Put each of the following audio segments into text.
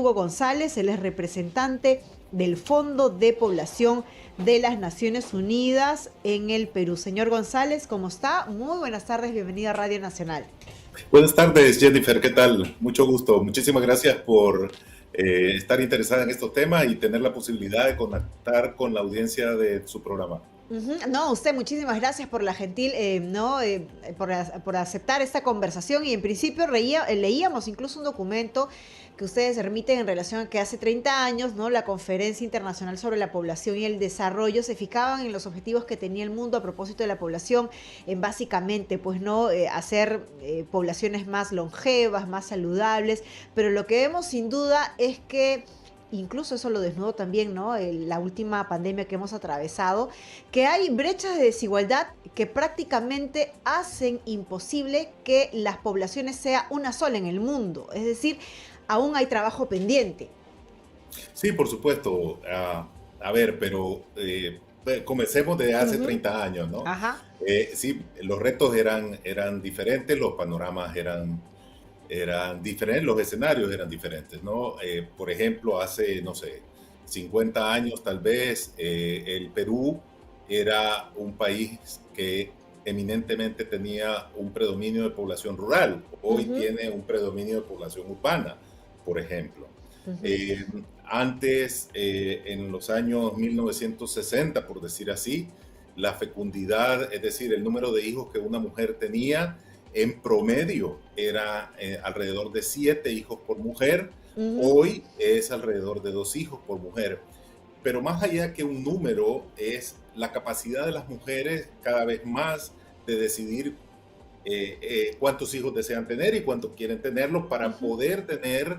Hugo González, él es representante del Fondo de Población de las Naciones Unidas en el Perú. Señor González, ¿cómo está? Muy buenas tardes, bienvenido a Radio Nacional. Buenas tardes, Jennifer, ¿qué tal? Mucho gusto. Muchísimas gracias por estar interesada en estos temas y tener la posibilidad de conectar con la audiencia de su programa. No, usted, muchísimas gracias por la gentil, no, por aceptar esta conversación y en principio leíamos incluso un documento que ustedes remiten en relación a que hace 30 años, ¿no? La Conferencia Internacional sobre la Población y el Desarrollo se fijaban en los objetivos que tenía el mundo a propósito de la población, en básicamente, pues, ¿no? Hacer poblaciones más longevas, más saludables, pero lo que vemos sin duda es que incluso eso lo desnudó también, ¿no? La última pandemia que hemos atravesado, que hay brechas de desigualdad que prácticamente hacen imposible que las poblaciones sea una sola en el mundo. Es decir, aún hay trabajo pendiente. Sí, por supuesto. A ver, pero comencemos de hace Ujú. 30 años, ¿no? Ajá. Sí, los retos eran diferentes, los panoramas eran diferentes, los escenarios eran diferentes, ¿no? Por ejemplo, hace, no sé, 50 años tal vez, el Perú era un país que eminentemente tenía un predominio de población rural. Hoy Ujú, tiene un predominio de población urbana, por ejemplo. ujú, Eh, Antes, en los años 1960, por decir así, la fecundidad, es decir, el número de hijos que una mujer tenía, en promedio era alrededor de 7 hijos por mujer. ujú. Hoy es alrededor de 2 hijos por mujer. Pero más allá que un número, es la capacidad de las mujeres cada vez más de decidir cuántos hijos desean tener y cuántos quieren tenerlos para Ujú. poder tener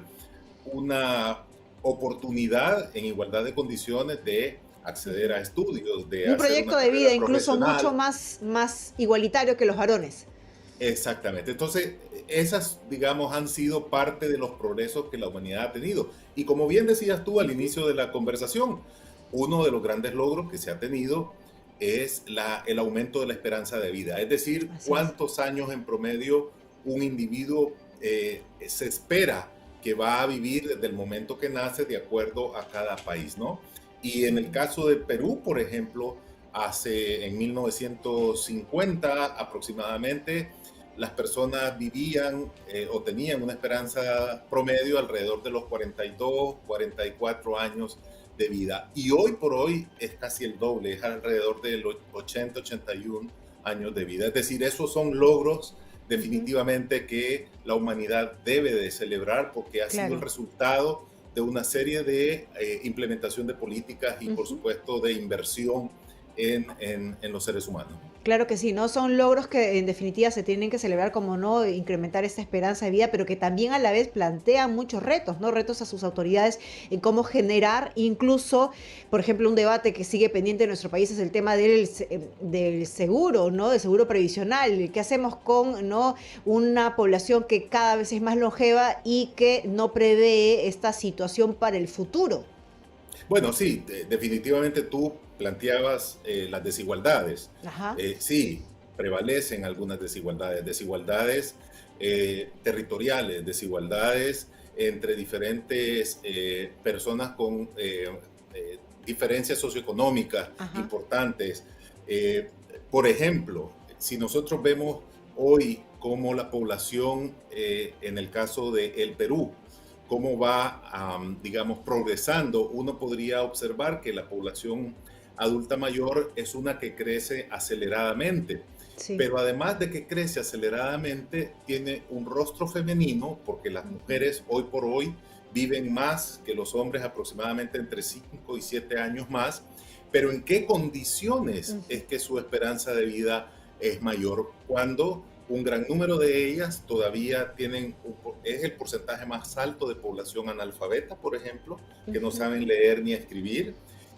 una oportunidad en igualdad de condiciones de acceder Ujú. a estudios, de Un hacer proyecto una de vida carrera incluso mucho profesional. más igualitario que los varones. Exactamente. Entonces, esas, digamos, han sido parte de los progresos que la humanidad ha tenido. Y como bien decías tú al Ujú. inicio de la conversación, uno de los grandes logros que se ha tenido es el aumento de la esperanza de vida. Es decir, Así es. cuántos años en promedio un individuo se espera que va a vivir desde el momento que nace de acuerdo a cada país, ¿no? Y en el Ujú. caso de Perú, por ejemplo, en 1950 aproximadamente, las personas vivían o tenían una esperanza promedio alrededor de los 42, 44 años de vida. Y hoy por hoy es casi el doble, es alrededor de los 80, 81 años de vida. Es decir, esos son logros Ujú. definitivamente que la humanidad debe de celebrar porque ha sido el Claro. resultado de una serie de implementación de políticas y por Ujú. supuesto de inversión en los seres humanos. Claro que sí, ¿no? Son logros que en definitiva se tienen que celebrar como no incrementar esta esperanza de vida, pero que también a la vez plantean muchos retos, ¿no? Retos a sus autoridades en cómo generar incluso, por ejemplo, un debate que sigue pendiente en nuestro país es el tema del seguro, ¿no? Del seguro previsional. ¿Qué hacemos con, ¿no? Una población que cada vez es más longeva y que no prevé esta situación para el futuro? Bueno, sí, definitivamente tú planteabas las desigualdades. Ajá. Sí, prevalecen algunas desigualdades, desigualdades territoriales, desigualdades entre diferentes personas con diferencias socioeconómicas Ajá. importantes. Eh, por ejemplo, si nosotros vemos hoy cómo la población, en el caso de el Perú, cómo va, digamos, progresando, uno podría observar que la población adulta mayor es una que crece aceleradamente, Sí. pero además de que crece aceleradamente, tiene un rostro femenino, porque las Ujú. mujeres hoy por hoy viven más que los hombres, aproximadamente entre 5 y 7 años más, pero ¿en qué condiciones Ujú. es que su esperanza de vida es mayor? Cuando un gran número de ellas todavía es el porcentaje más alto de población analfabeta, por ejemplo, que no Ujú. saben leer ni escribir.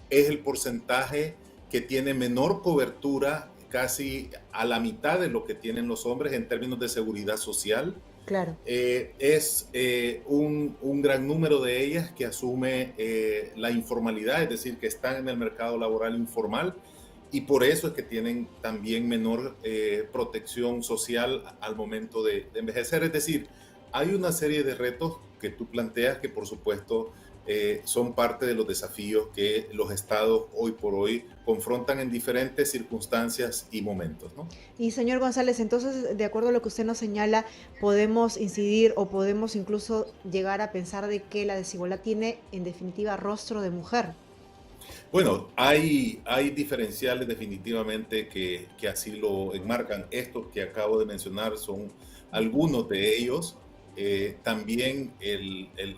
Es el porcentaje que tiene menor cobertura, casi a la mitad de lo que tienen los hombres en términos de seguridad social. Claro. Es un gran número de ellas que asume la informalidad, es decir, que están en el mercado laboral informal y por eso es que tienen también menor protección social al momento de envejecer. Es decir, hay una serie de retos que tú planteas, que por supuesto son parte de los desafíos que los estados hoy por hoy confrontan en diferentes circunstancias y momentos, ¿no? Y señor González, entonces, de acuerdo a lo que usted nos señala, podemos incidir o podemos incluso llegar a pensar de que la desigualdad tiene, en definitiva, rostro de mujer. Bueno, hay diferenciales definitivamente que así lo enmarcan. Estos que acabo de mencionar son algunos de ellos. También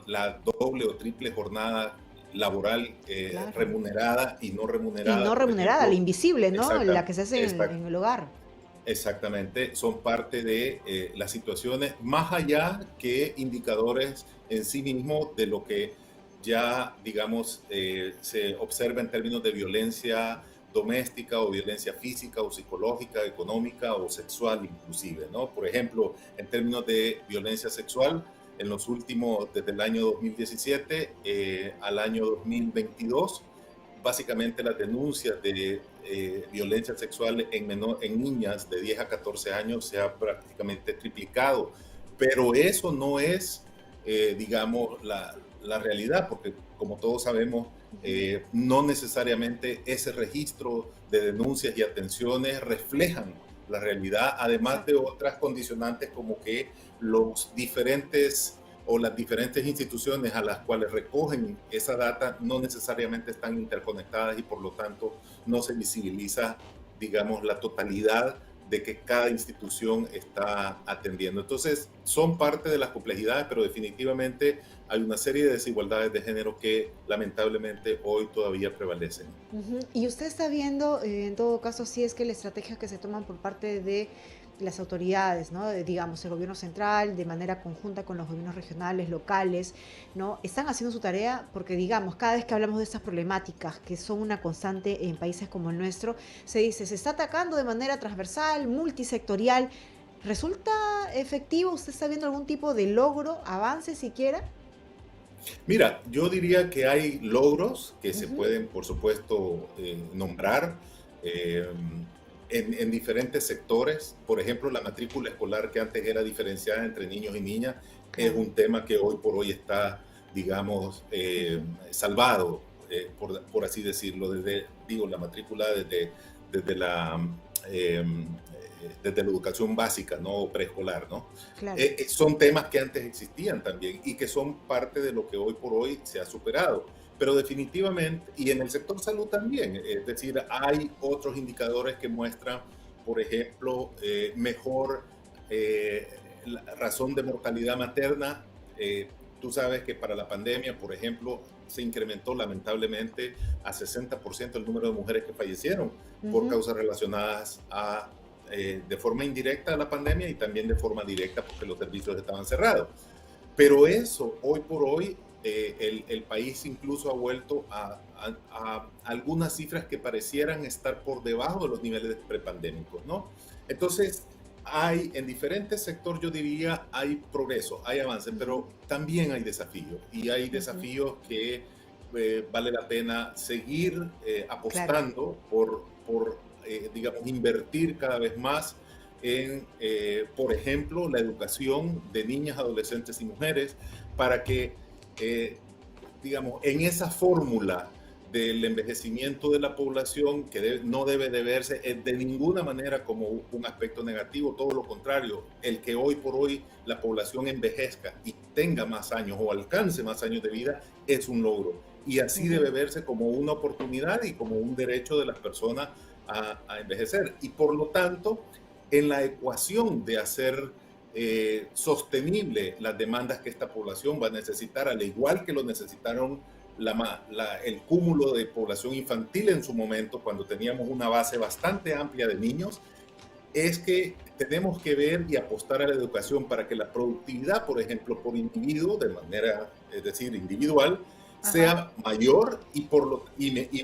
la doble o triple jornada laboral Claro. remunerada y no Y no remunerada, por remunerada, la ejemplo. invisible, ¿no? La Exacta, que se hace exact- en el hogar. exactamente, son parte de las situaciones más allá que indicadores en sí mismos de lo que ya, digamos, se observa en términos de violencia doméstica o violencia física o psicológica, económica o sexual inclusive, ¿no? Por ejemplo, en términos de violencia sexual, en los últimos, desde el año 2017 al año 2022, básicamente las denuncias de violencia sexual en niñas de 10 a 14 años se ha prácticamente triplicado. Pero eso no es, digamos, la realidad, porque como todos sabemos, Ujú. no necesariamente ese registro de denuncias y atenciones reflejan la realidad, además de Exacto. otras condicionantes como que los diferentes o las diferentes instituciones a las cuales recogen esa data no necesariamente están interconectadas y por lo tanto no se visibiliza, digamos, la totalidad de que cada institución está atendiendo. Entonces, son parte de las complejidades, pero definitivamente hay una serie de desigualdades de género que lamentablemente hoy todavía prevalecen. Ujú. Y usted está viendo, en todo caso, si es que la estrategia que se toman por parte de las autoridades, ¿no? Digamos, el gobierno central, de manera conjunta con los gobiernos regionales, locales, ¿no? Están haciendo su tarea porque, digamos, cada vez que hablamos de estas problemáticas que son una constante en países como el nuestro, se dice, se está atacando de manera transversal, multisectorial. ¿Resulta efectivo? ¿Usted está viendo algún tipo de logro, avance siquiera? Mira, yo diría que hay logros que se Ujú. pueden, por supuesto, nombrar eh, en diferentes sectores. Por ejemplo, la matrícula escolar que antes era diferenciada entre niños y niñas es Claro. un tema que hoy por hoy está, digamos, Ujú. salvado, por así decirlo. Digo, la matrícula desde la, eh, desde la educación básica, ¿no? Preescolar, ¿no? Claro. Son temas que antes existían también y que son parte de lo que hoy por hoy se ha superado. Pero definitivamente, y en el sector salud también, es decir, hay otros indicadores que muestran, por ejemplo, mejor eh, la razón de mortalidad materna. Tú sabes que para la pandemia, por ejemplo, se incrementó lamentablemente a 60% el número de mujeres que fallecieron por Ujú. causas relacionadas a de forma indirecta a la pandemia y también de forma directa porque los servicios estaban cerrados. Pero eso, hoy por hoy, el país incluso ha vuelto a algunas cifras que parecieran estar por debajo de los niveles prepandémicos, ¿no? Entonces, hay en diferentes sectores, yo diría, hay progreso, hay avance, Ujú. pero también hay desafíos y hay Ujú. desafíos que vale la pena seguir Claro. apostando digamos, invertir cada vez más en, por ejemplo, la educación de niñas, adolescentes y mujeres, para que, eh, digamos, en esa fórmula del envejecimiento de la población, que no debe de verse de ninguna manera como un aspecto negativo, todo lo contrario, el que hoy por hoy la población envejezca y tenga más años o alcance más años de vida es un logro. Y así Ujú. debe verse como una oportunidad y como un derecho de las personas a envejecer. Y por lo tanto, en la ecuación de hacer sostenible las demandas que esta población va a necesitar, al igual que lo necesitaron el cúmulo de población infantil en su momento, cuando teníamos una base bastante amplia de niños, es que tenemos que ver y apostar a la educación para que la productividad, por ejemplo, por individuo, de manera, es decir, individual, Ajá. sea mayor y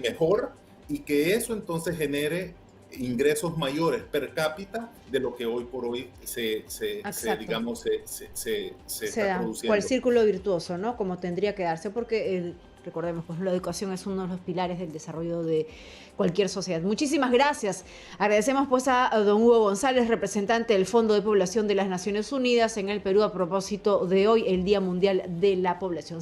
mejor, y que eso entonces genere ingresos mayores per cápita de lo que hoy por hoy Exacto. digamos, se Se está da por el produciendo. círculo virtuoso, ¿no? Como tendría que darse, porque Recordemos, pues la educación es uno de los pilares del desarrollo de cualquier sociedad. Muchísimas gracias. Agradecemos pues a don Hugo González, representante del Fondo de Población de las Naciones Unidas en el Perú, a propósito de hoy, el Día Mundial de la Población.